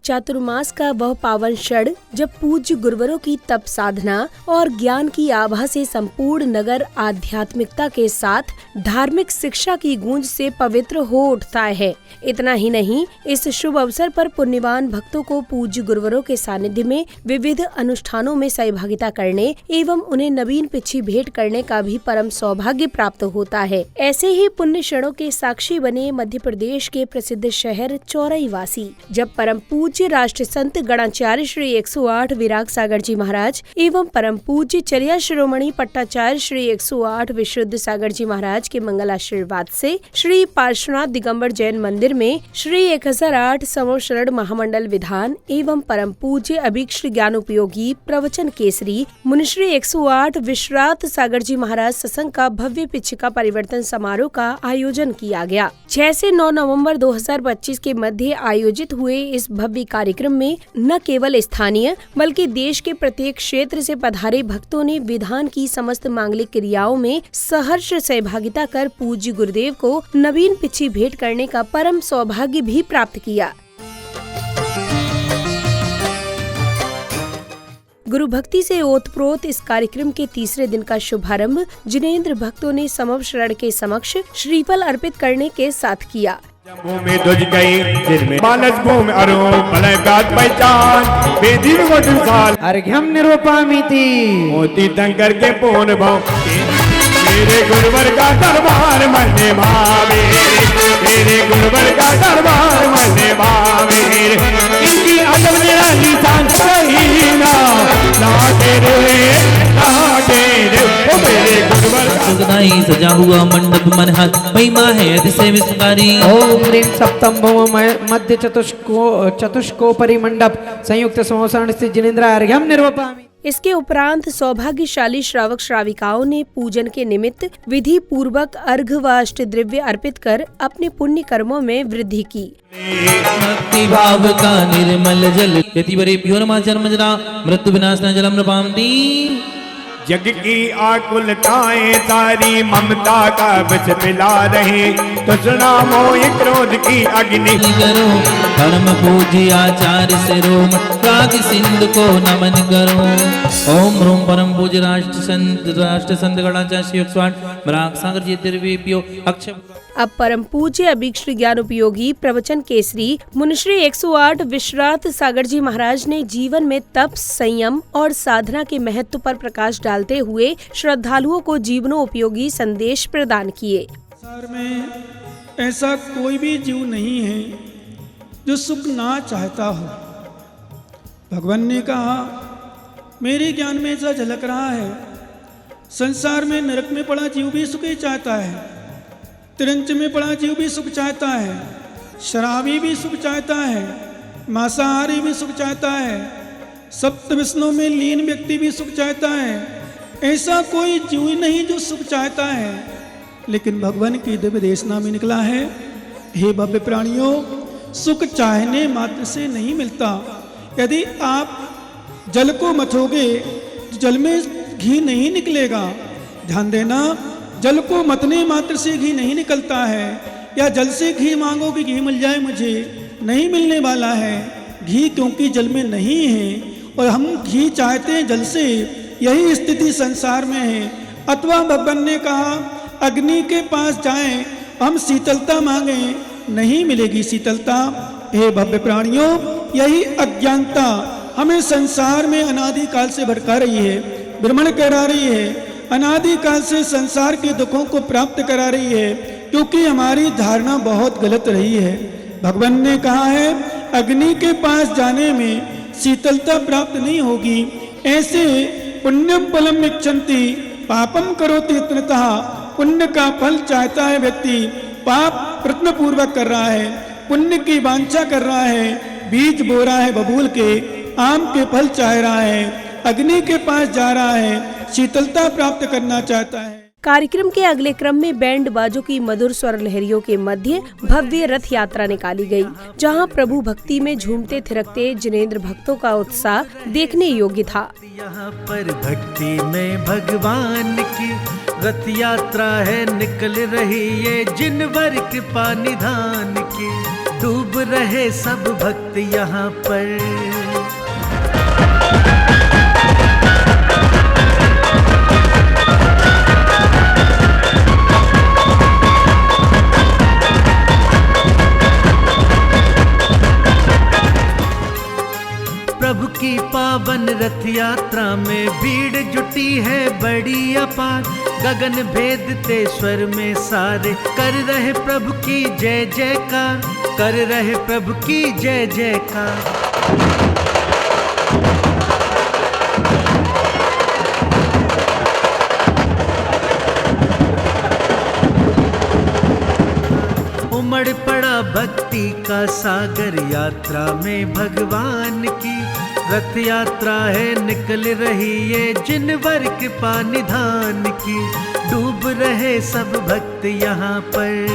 चातुर्मास का वह पावन क्षण जब पूज्य गुरुवरों की तप साधना और ज्ञान की आभा से संपूर्ण नगर आध्यात्मिकता के साथ धार्मिक शिक्षा की गूंज से पवित्र हो उठता है। इतना ही नहीं, इस शुभ अवसर पर पुण्यवान भक्तों को पूज्य गुरुवरों के सानिध्य में विविध अनुष्ठानों में सहभागिता करने एवं उन्हें नवीन पिछी भेंट करने का भी परम सौभाग्य प्राप्त होता है। ऐसे ही पुण्य क्षणों के साक्षी बने मध्य प्रदेश के प्रसिद्ध शहर चौरई वासी, जब परम पूज्य राष्ट्र संत गणाचार्य श्री 108 विराग सागर जी महाराज एवं परम पूज्य चर्या शिरोमणि पट्टाचार्य श्री 108 विशुद्ध सागर जी महाराज के मंगल आशीर्वाद से श्री पार्श्वनाथ दिगंबर जैन मंदिर में श्री 1008 समोशरण महामंडल विधान एवं परम पूज्य अभीक्ष ज्ञान उपयोगी प्रवचन केसरी मुनिश्री 108 विश्रात सागर जी महाराज सत्संग का भव्य पिछिका परिवर्तन समारोह का आयोजन किया गया। 6 से 9 नवंबर 2025 के मध्य आयोजित हुए इस भव्य कार्यक्रम में न केवल स्थानीय बल्कि देश के प्रत्येक क्षेत्र से पधारे भक्तों ने विधान की समस्त मांगलिक क्रियाओं में सहर्ष सहभागिता कर पूज्य गुरुदेव को नवीन पिछी भेंट करने का परम सौभाग्य भी प्राप्त किया। गुरु भक्ति से ओतप्रोत इस कार्यक्रम के तीसरे दिन का शुभारंभ जिनेंद्र भक्तों ने समव शरण के समक्ष श्रीफल अर्पित करने के साथ किया। भूमि दुज गई जिनमें मानस भूमि अरो बलय गात पहचान बेदीन वटन साल अर्घ्यम निरूपामिति मोती तंकर के पूर्ण भाव मेरे गुरुवर का दरबार मन्ने भावे मेरे गुरुवर का दरबार मन्ने भावे इनकी अदब निराली सांसही ना तेरे ओ मेरे गुरुवर सुखदाई सजा हुआ मंडप मनहत महिमा है अतिशय विस्तारी। ओम ह्रीं सप्तम भौम मध्य चतुष्कोपरि मंडप संयुक्त समोसरण स्थित जिनेंद्र अर्घ्यम निरूपामि। इसके उपरांत सौभाग्यशाली श्रावक श्राविकाओं ने पूजन के निमित्त विधि पूर्वक अर्घ व अष्टद्रव्य अर्पित कर अपने पुण्य कर्मों में वृद्धि की। भक्ति भाव का निर्मल जल यतिवरेभ्यो नमः जन्मजना मृत्यु विनाशना जलम नृपामि। जग की आकुलताएं सारी ममता का बच पिला रहे तो सुना मोह क्रोध की अग्नि करो परम पूज्य आचार्य सिरो राग सिंधु को नमन करो। ओम ह्रूम परम पूज्य राष्ट्र संत गणाचार्य श्री 108 विराग सागर जी दिव्येभ्यो अक्षम। अब परम पूज्य अभीक्ष ज्ञान उपयोगी प्रवचन केसरी मुनिश्री 108 विश्रात सागर जी महाराज ने जीवन में तप संयम और साधना के महत्व पर प्रकाश डालते हुए श्रद्धालुओं को जीवनोपयोगी संदेश प्रदान किए। संसार में ऐसा कोई भी जीव नहीं है जो सुख ना चाहता हो। भगवान ने कहा मेरे ज्ञान में ऐसा झलक रहा है, संसार में नरक में पड़ा जीव भी सुख ही चाहता है, तिरंच में पड़ा जीव भी सुख चाहता है, शराबी भी सुख चाहता है, मांसाहारी भी सुख चाहता है, सप्त विष्णु में लीन व्यक्ति भी सुख चाहता है। ऐसा कोई जीव नहीं जो सुख चाहता है, लेकिन भगवान की दिव्य देशना में निकला है, हे भव्य प्राणियों, सुख चाहने मात्र से नहीं मिलता। यदि आप जल को मथोगे तो जल में घी नहीं निकलेगा। ध्यान देना, जल को मतने मात्र से घी नहीं निकलता है, या जल से घी मांगो कि घी मिल जाए, मुझे नहीं मिलने वाला है। घी क्योंकि जल में नहीं है और हम घी चाहते हैं जल से, यही स्थिति संसार में है। अथवा भगवान ने कहा अग्नि के पास जाएं, हम शीतलता मांगें, नहीं मिलेगी शीतलता। हे भव्य प्राणियों, यही अज्ञानता हमें संसार में अनादिकाल से भटका रही है, भ्रमण करा रही है, अनादिकाल से संसार के दुखों को प्राप्त करा रही है, क्योंकि हमारी धारणा बहुत गलत रही है। भगवान ने कहा है अग्नि के पास जाने में शीतलता प्राप्त नहीं होगी। ऐसे पुण्यम फलम इच्छन्ति पापम करोति यत्नतः, पुण्य का फल चाहता है व्यक्ति, पाप प्रयत्न पूर्वक कर रहा है, पुण्य की वांछा कर रहा है, बीज बो रहा है बबूल के, आम के फल चाह रहा है, अग्नि के पास जा रहा है, शीतलता प्राप्त करना चाहता है। कार्यक्रम के अगले क्रम में बैंड बाजों की मधुर स्वर लहरियों के मध्य भव्य रथ यात्रा निकाली गई, जहां प्रभु भक्ति में झूमते थिरकते जिनेंद्र भक्तों का उत्साह देखने योग्य था। यहाँ पर भक्ति में भगवान की रथ यात्रा है, निकल रही है जिनवर कृपा निधान की। डूब रहे सब भक्त यहाँ पर। प्रभु की पावन रथ यात्रा में भीड़ जुटी है बड़ी अपार। गगन भेदते स्वर में सारे कर रहे प्रभु की जय जयकार, कर रहे प्रभु की जय जयकार। उमड़ पड़ा भक्ति का सागर यात्रा में भगवान की। रथ यात्रा है निकल रही है जिनवर कृपा निधान की। डूब रहे सब भक्त यहाँ पर।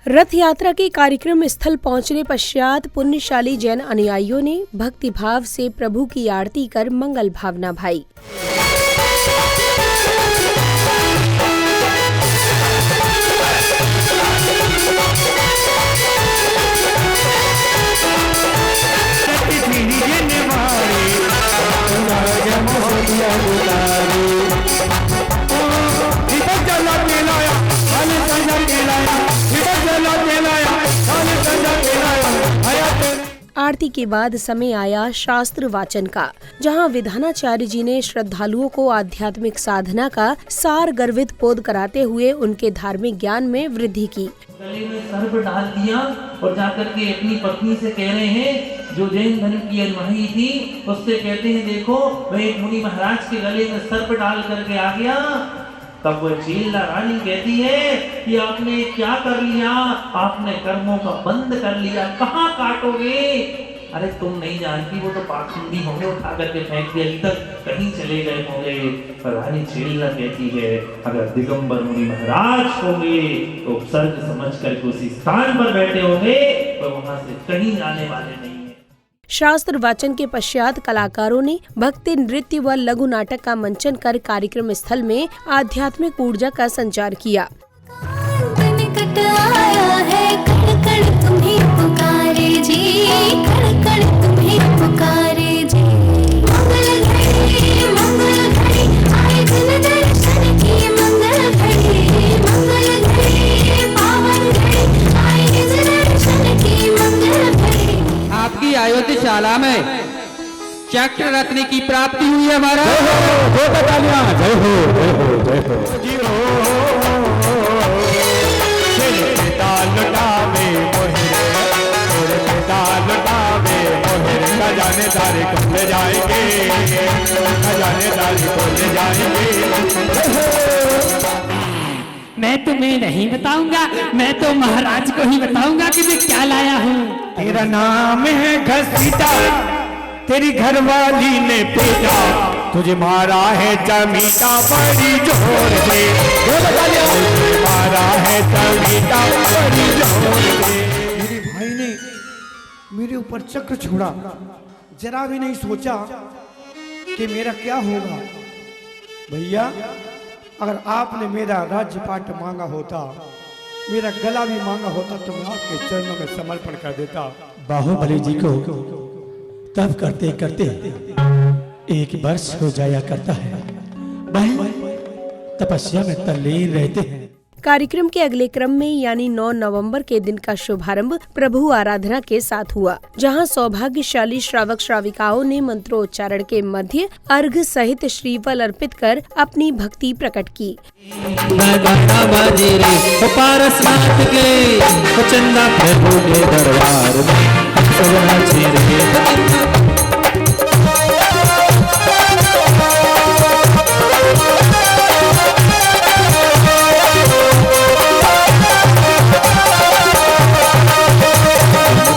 रथ यात्रा के कार्यक्रम स्थल पहुंचने पश्चात पुण्यशाली जैन अनुयायियों ने भक्ति भाव से प्रभु की आरती कर मंगल भावना भाई। आरती के बाद समय आया शास्त्र वाचन का, जहां विधानाचार्य जी ने श्रद्धालुओं को आध्यात्मिक साधना का सार गर्वित बोध कराते हुए उनके धार्मिक ज्ञान में वृद्धि की। गले में सर्प डाल दिया और जाकर के अपनी पत्नी से कह रहे हैं, जो जैन धर्म की अनुयायी थी उससे कहते हैं, देखो वह एक मुनि महाराज के गले में सर्प डाल करके आ गया। तब वो चीला रानी कहती है कि आपने क्या कर लिया, आपने कर्मों का बंद कर लिया, कहाँ काटोगे? अरे तुम नहीं जानती, वो तो पाखंडी होंगे, उठा करके फेंक दिया, तक कहीं चले गए होंगे। पर रानी चीला कहती है, अगर दिगंबर मुनि महाराज होंगे तो उपसर्ग समझ करके उसी स्थान पर बैठे होंगे, तो वहां से कहीं जाने वाले नहीं। शास्त्र वाचन के पश्चात कलाकारों ने भक्ति नृत्य व लघु नाटक का मंचन कर कार्यक्रम स्थल में आध्यात्मिक ऊर्जा का संचार किया। आपकी अयोध्याशाला में चक्र रत्न की प्राप्ति हुई है हमारा। जय हो जय हो जय हो जी हो। पिता लुटावे मोहिर, पिता लुटावे मोहिर, खजानेदारी को ले जाएंगे, खजानेदारी को ले जाएंगे। मैं तुम्हें नहीं बताऊंगा, मैं तो महाराज को ही बताऊंगा कि मैं क्या लाया हूँ। तेरा नाम है घसीटा, तेरी घरवाली ने पीटा, तुझे मारा है जमीटा बड़ी जोर से, तुझे मारा है जमीटा बड़ी जोर से। मेरे भाई ने मेरे ऊपर चक्र छोड़ा, जरा भी नहीं सोचा कि मेरा क्या होगा। भैया, अगर आपने मेरा राज्य पाट मांगा होता, मेरा गला भी मांगा होता, तो मैं आपके चरणों में समर्पण कर देता। बाहुबली जी को तब करते करते 1 वर्ष हो जाया करता है, वह तपस्या में तल्लीन रहते हैं। कार्यक्रम के अगले क्रम में यानी 9 नवंबर के दिन का शुभारंभ प्रभु आराधना के साथ हुआ, जहां सौभाग्यशाली श्रावक श्राविकाओं ने मंत्रोच्चारण के मध्य अर्घ सहित श्रीफल अर्पित कर अपनी भक्ति प्रकट की। पारसनाथ के चंदा प्रभु के दरबार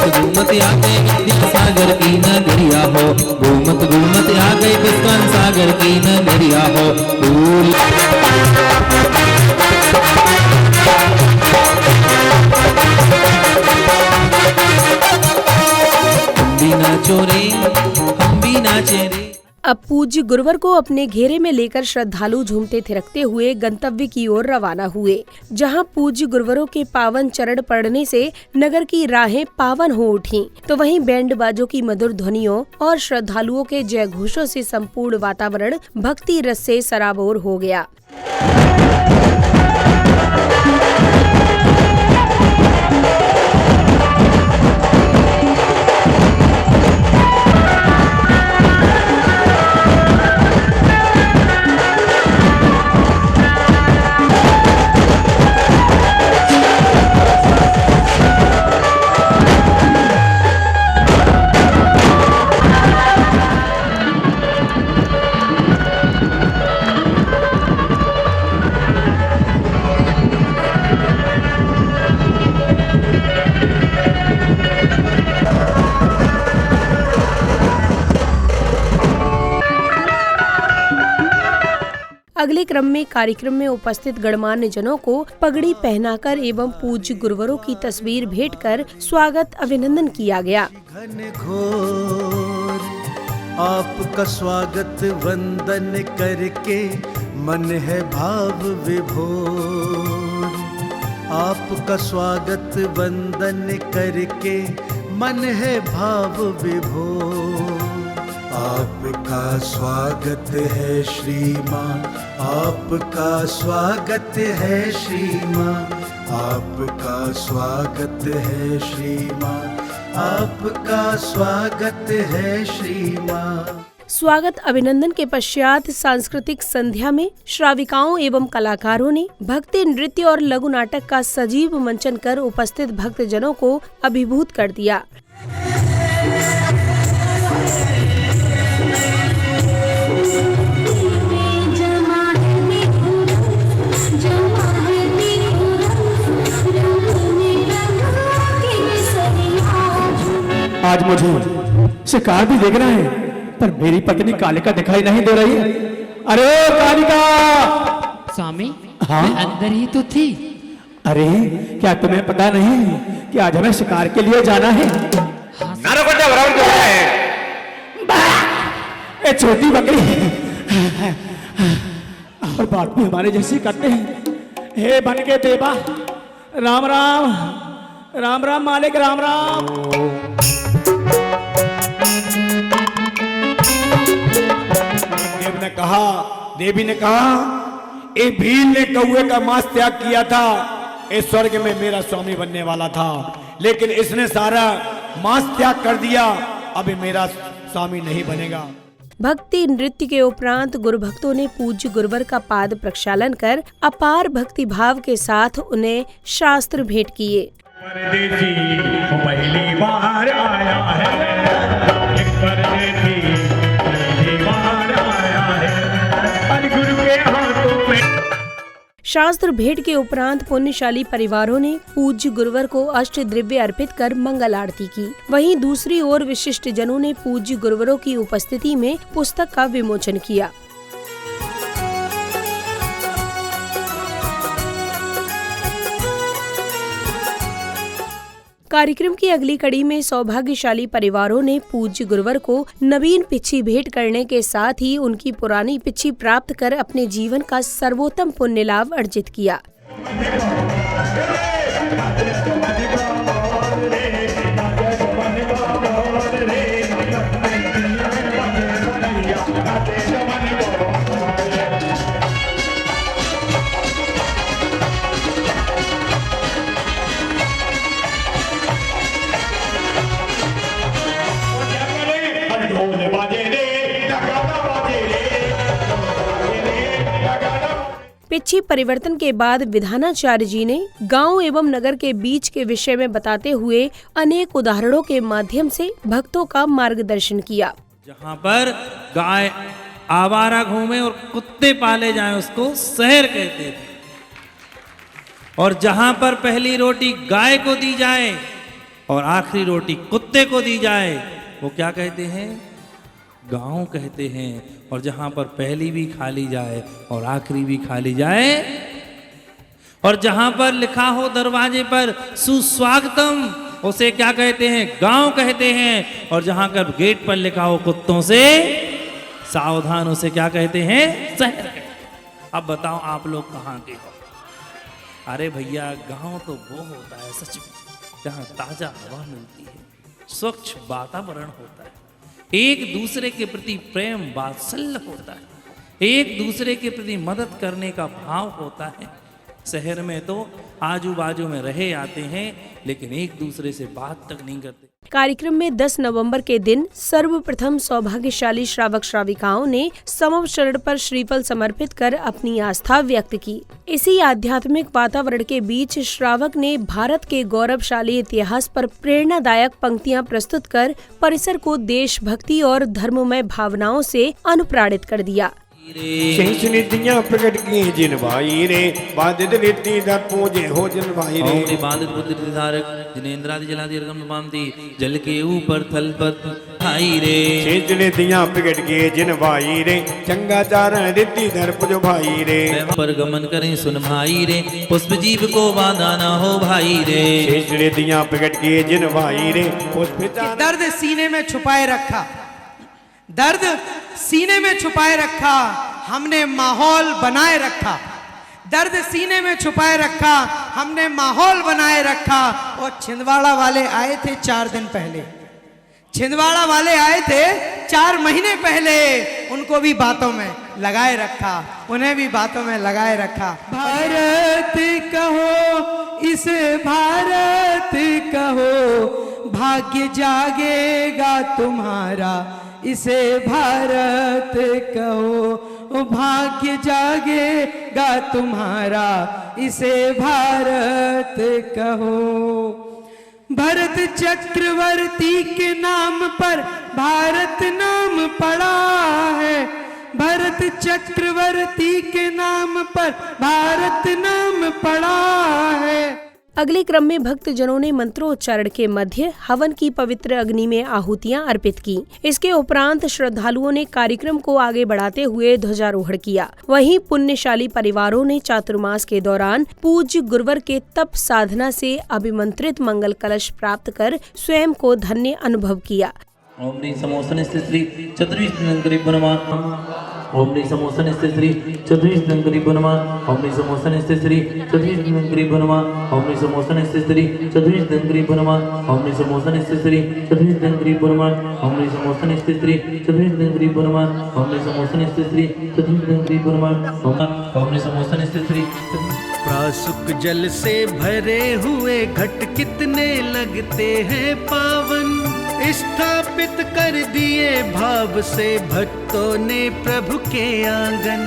घूमत आ गए विद्या सागर की नगरिया हो, घूमत आ गए विद्वान सागर की नगरिया हो। भूल हम भी नाचो रे, हम भी नाचे रे। अब पूज्य गुरुवर को अपने घेरे में लेकर श्रद्धालु झूमते थिरकते हुए गंतव्य की ओर रवाना हुए, जहां पूज्य गुरुवरों के पावन चरण पड़ने से नगर की राहें पावन हो उठीं, तो वहीं बैंड बाजों की मधुर ध्वनियों और श्रद्धालुओं के जय घोषों से संपूर्ण वातावरण भक्ति रस से सराबोर हो गया। अगले क्रम में कार्यक्रम में उपस्थित गणमान्य जनों को पगड़ी पहनाकर एवं पूज्य गुरुवरों की तस्वीर भेंट कर स्वागत अभिनंदन किया गया। घनघोर आपका स्वागत वंदन करके मन है भाव विभोर, आपका स्वागत वंदन करके मन है भाव विभोर। आपका स्वागत है श्रीमान, आपका स्वागत है श्रीमान, आपका स्वागत है श्रीमान, आपका स्वागत है श्रीमान। स्वागत अभिनंदन के पश्चात सांस्कृतिक संध्या में श्राविकाओं एवं कलाकारों ने भक्ति नृत्य और लघु नाटक का सजीव मंचन कर उपस्थित भक्तजनों को अभिभूत कर दिया। आज मुझे शिकार भी देखना है, पर मेरी पत्नी कालिका दिखाई नहीं दे रही है। अरे कालिका! स्वामी, हाँ? मैं अंदर ही तो थी। अरे क्या तुम्हें पता नहीं कि आज हमें शिकार के लिए जाना है? ए छोटी बकरी और बात भी हमारे जैसे करते हैं। हे बन के देवा, राम राम, राम राम मालिक, राम राम। देवी ने कहा ए भील ने कौए का मांस त्याग किया था, इस स्वर्ग में मेरा स्वामी बनने वाला था, लेकिन इसने सारा मांस त्याग कर दिया, अभी मेरा स्वामी नहीं बनेगा। भक्ति नृत्य के उपरांत गुरु भक्तों ने पूज्य गुरुवर का पाद प्रक्षालन कर अपार भक्ति भाव के साथ उन्हें शास्त्र भेंट किए। परदेसी पहली बार आया है, एक परदेसी पहली बार आया है, गुरु के हाथों में। शास्त्र भेंट के उपरांत पुण्यशाली परिवारों ने पूज्य गुरुवर को अष्ट द्रव्य अर्पित कर मंगल आरती की। वहीं दूसरी ओर विशिष्ट जनों ने पूज्य गुरुवरों की उपस्थिति में पुस्तक का विमोचन किया। कार्यक्रम की अगली कड़ी में सौभाग्यशाली परिवारों ने पूज्य गुरुवर को नवीन पिच्छी भेंट करने के साथ ही उनकी पुरानी पिच्छी प्राप्त कर अपने जीवन का सर्वोत्तम पुण्य लाभ अर्जित किया। पिच्छी परिवर्तन के बाद विधानाचार्य जी ने गांव एवं नगर के बीच के विषय में बताते हुए अनेक उदाहरणों के माध्यम से भक्तों का मार्गदर्शन किया। जहाँ पर गाय आवारा घूमे और कुत्ते पाले जाएं उसको शहर कहते थे, और जहाँ पर पहली रोटी गाय को दी जाए और आखिरी रोटी कुत्ते को दी जाए वो क्या कहते हैं? गांव कहते हैं। और जहां पर पहली भी खा ली जाए और आखिरी भी खा ली जाए, और जहां पर लिखा हो दरवाजे पर सुस्वागतम, उसे क्या कहते हैं? गांव कहते हैं। और जहां पर गेट पर लिखा हो कुत्तों से सावधान उसे क्या कहते हैं? शहर कहते हैं। अब बताओ आप लोग कहाँ के हो? अरे भैया गांव तो वो होता है सच में जहाँ ताजा हवा मिलती है, स्वच्छ वातावरण होता है, एक दूसरे के प्रति प्रेम वात्सल्य होता है, एक दूसरे के प्रति मदद करने का भाव होता है। शहर में तो आजू बाजू में रहे आते हैं लेकिन एक दूसरे से बात तक नहीं करते। कार्यक्रम में 10 नवंबर के दिन सर्वप्रथम सौभाग्यशाली श्रावक श्राविकाओं ने समव शरण पर श्रीफल समर्पित कर अपनी आस्था व्यक्त की। इसी आध्यात्मिक वातावरण के बीच श्रावक ने भारत के गौरवशाली इतिहास पर प्रेरणादायक पंक्तियां प्रस्तुत कर परिसर को देशभक्ति और धर्ममय भावनाओं से अनुप्राणित कर दिया। शेष निधियां प्रकट की जिन भाई रे, बाधित रीति दर पूजे हो जिन भाई रे। ओम बाधित बुद्धि धारक जिनेन्द्रादि जलादि अर्गम पामती, जल के ऊपर थल पर भाई रे। शेष निधियां प्रकट किए जिन भाई रे, चंगाचारण रीति दर पूजो भाई रे। पर गमन करें सुन भाई रे, पुष्प जीव को बाधा ना हो भाई रे। शेष निधियां प्रकट किए जिन भाई रे, पुष्प दर्द सीने में छुपाए रखा, दर्द सीने में छुपाए रखा, हमने माहौल बनाए रखा। दर्द सीने में छुपाए रखा, हमने माहौल बनाए रखा। और छिंदवाड़ा वाले आए थे 4 दिन पहले, छिंदवाड़ा वाले आए थे 4 महीने पहले, उनको भी बातों में लगाए रखा, उन्हें भी बातों में लगाए रखा। भारत कहो इसे भारत कहो, भाग्य जागेगा तुम्हारा इसे भारत कहो, भाग्य जागेगा तुम्हारा इसे भारत कहो। भरत चक्रवर्ती के नाम पर भारत नाम पड़ा है, भरत चक्रवर्ती के नाम पर भारत नाम पड़ा है। अगले क्रम में भक्त जनों ने मंत्रोच्चारण के मध्य हवन की पवित्र अग्नि में आहुतियां अर्पित की। इसके उपरांत श्रद्धालुओं ने कार्यक्रम को आगे बढ़ाते हुए ध्वजारोहण किया। वहीं पुण्यशाली परिवारों ने चातुर्मास के दौरान पूज्य गुरुवर के तप साधना से अभिमंत्रित मंगल कलश प्राप्त कर स्वयं को धन्य अनुभव किया। ओम ह्रीं समोसन स्त्री चतुर्विंशति नमः। ओम ह्रीं समोसन स्त्री चतुर्विंशति नमः। ओम ह्रीं समोसन स्त्री चतुर्विंशति नमः। ओम ह्रीं समोसन स्त्री चतुर्विंशति नमः। ओम ह्रीं समोसन स्त्री चतुर्विंशति नमः। ओम ह्रीं समोसन स्त्री चतुर्विंशति नमः। ओम ह्रीं समोसन स्त्री चतुर्विंशति नमः। ओम ह्रीं समोसन स्त्री। प्रासुक जल से भरे हुए घट कितने लगते हैं पावन, स्थापित कर दिए भाव से भक्तों ने प्रभु के आंगन,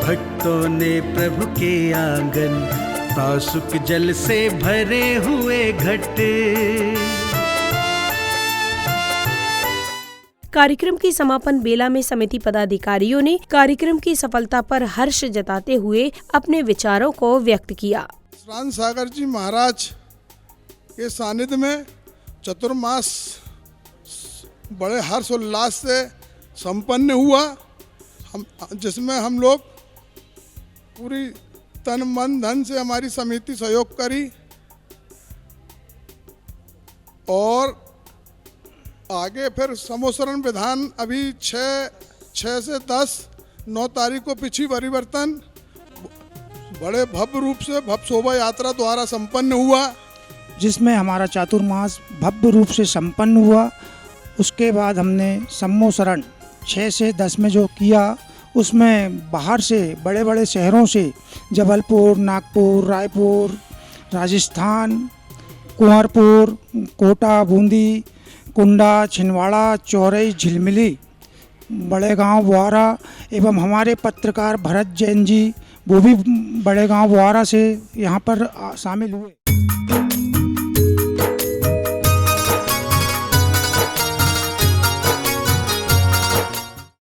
भक्तों ने प्रभु के आंगन। प्रासुक जल से भरे हुए घट। कार्यक्रम की समापन बेला में समिति पदाधिकारियों ने कार्यक्रम की सफलता पर हर्ष जताते हुए अपने विचारों को व्यक्त किया। श्रान सागर जी महाराज के सानिध्य में चतुर्मास बड़े हर्षोल्लास से संपन्न हुआ, जिसमें हम लोग पूरी तन मन धन से हमारी समिति सहयोग करी और आगे फिर समोसरण विधान अभी 6 से 10 9 तारीख को पिछी परिवर्तन बड़े भव्य रूप से भव्य शोभा यात्रा द्वारा संपन्न हुआ, जिसमें हमारा चातुर्मास भव्य रूप से संपन्न हुआ। उसके बाद हमने सम्मोसरण 6 से 10 में जो किया, उसमें बाहर से बड़े बड़े शहरों से जबलपुर, नागपुर, रायपुर, राजस्थान, कुंवरपुर, कोटा, बूंदी, कुंडा, छिंदवाड़ा, चौरई, झिलमिली, बड़े गांव बुआरा एवं हमारे पत्रकार भरत जैन जी वो भी बड़े गांव बुआरा से यहाँ पर शामिल हुए।